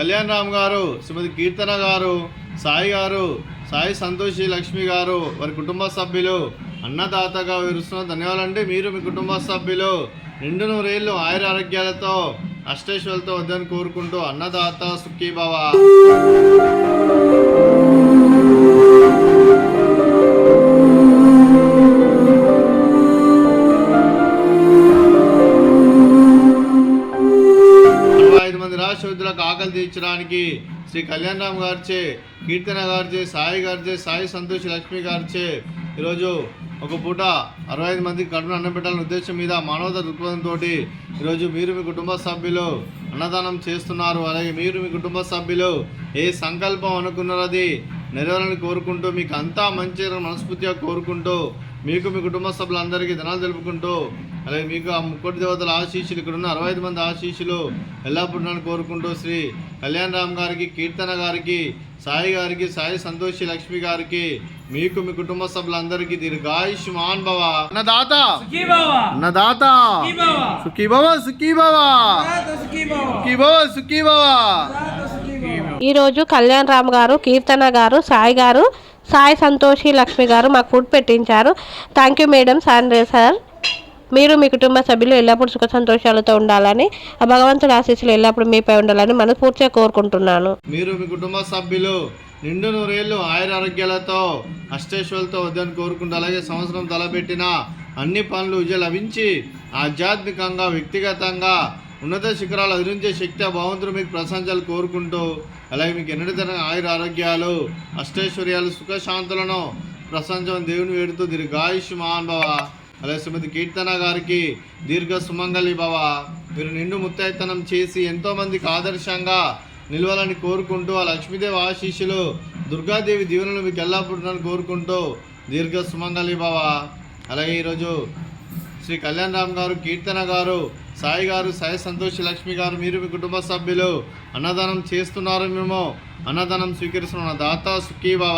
కళ్యాణ్ రామ్ గారు, శ్రీమతి కీర్తన గారు, సాయి గారు, సాయి సంతోషి లక్ష్మి గారు, వారి కుటుంబ సభ్యులు అన్నదాతగా విరుస్తున్న ధన్యవాదాలండి. మీరు మీ కుటుంబ సభ్యులు నిండు నూరేళ్ళు ఆయుర ఆరోగ్యాలతో అష్టైశ్వర్యాలతో వద్దని కోరుకుంటూ అన్నదాత సుఖీభవ. రాష్ట్రవిద్యులకు ఆకలి తీర్చడానికి శ్రీ కళ్యాణ్ రామ్ గారిచే, కీర్తన గారిచే, సాయి గారిచే, సాయి సంతోషి లక్ష్మి గారిచే ఈరోజు ఒక పూట 65 మందికి కడుపున అన్నం పెట్టాలనే ఉద్దేశం మీద మానవతా దృక్పథంతో ఈరోజు మీరు మీ కుటుంబ సభ్యులు అన్నదానం చేస్తున్నారు. అలాగే మీరు మీ కుటుంబ సభ్యులు ఏ సంకల్పం అనుకున్నారో అది నెరవేరాలని కోరుకుంటూ, మీకు అంతా మంచి మనస్ఫూర్తిగా కోరుకుంటూ, మీకు మీ కుటుంబ సభ్యులందరికీ ధనాలు తెలుపుకుంటూ, అలాగే మీకు ఆ ముక్కోటి దేవతల ఆశీస్సులు, ఇక్కడ ఉన్న 65 మంది ఆశీస్సులు ఎల్లప్పుడూ కోరుకుంటూ శ్రీ కళ్యాణ్ రామ్ గారికి, కీర్తన గారికి, సాయి గారికి, సాయి సంతోషి లక్ష్మి గారికి, మీకు మీ కుటుంబ సభ్యులందరికీ దీర్ఘాయుష్మాన్ భవ. అన్నదాత అన్నదాత సుఖీభవ సుఖీభవ సుఖీభవ సుఖీభవ. ఈరోజు కళ్యాణ్ రామ్ గారు, కీర్తన గారు, సాయి గారు, సాయి సంతోషి లక్ష్మి గారు మాకు ఫుడ్ పెట్టించారు. Thank you madam, sir. మీరు మీ కుటుంబ సభ్యులు ఎల్లప్పుడూ సుఖ సంతోషాలతో ఉండాలని, ఆ భగవంతుడి ఆశీస్సులు ఎల్లప్పుడూ మీపై ఉండాలని మనస్ఫూర్తిగా కోరుకుంటున్నాను. మీరు మీ కుటుంబ సభ్యులు నిండు నూరేళ్ళు ఆయుర ఆరోగ్యాలతో అష్టైశ్వర్యాలతో వద్దని కోరుకుంటూ, అలాగే సంవత్సరం తలపెట్టిన అన్ని పనులు విజయం లభించి ఆధ్యాత్మికంగా, వ్యక్తిగతంగా ఉన్నత శిఖరాలు అధిరించే శక్తి ఆ భగవంతుడు మీకు ప్రశంసలు కోరుకుంటూ, అలాగే మీకు ఎన్నటి తరగతి ఆయుర ఆరోగ్యాలు, అష్టైశ్వర్యాలు, సుఖశాంతులను ప్రశంసని దేవుని వేడుతూ దీర్ఘాయుష్మాన్ భవ. అలాగే శ్రీమతి కీర్తన గారికి దీర్ఘ సుమంగళి భవ. మీరు నిండు ముత్తైతనం చేసి ఎంతోమందికి ఆదర్శంగా నిలవాలని కోరుకుంటూ, ఆ లక్ష్మీదేవి ఆశీస్సులు, దుర్గాదేవి దీవెనలు మీకు ఎల్లప్పుడూ కోరుకుంటూ దీర్ఘ సుమంగళి భవ. అలాగే ఈరోజు శ్రీ కళ్యాణ్ రామ్ గారు, కీర్తన గారు, సాయి గారు, సాయి సంతోషి లక్ష్మి గారు, మీరు మీ కుటుంబ సభ్యులు అన్నదానం చేస్తున్నారు. మేము అన్నదానం స్వీకరిస్తున్న దాత సుఖీభవ.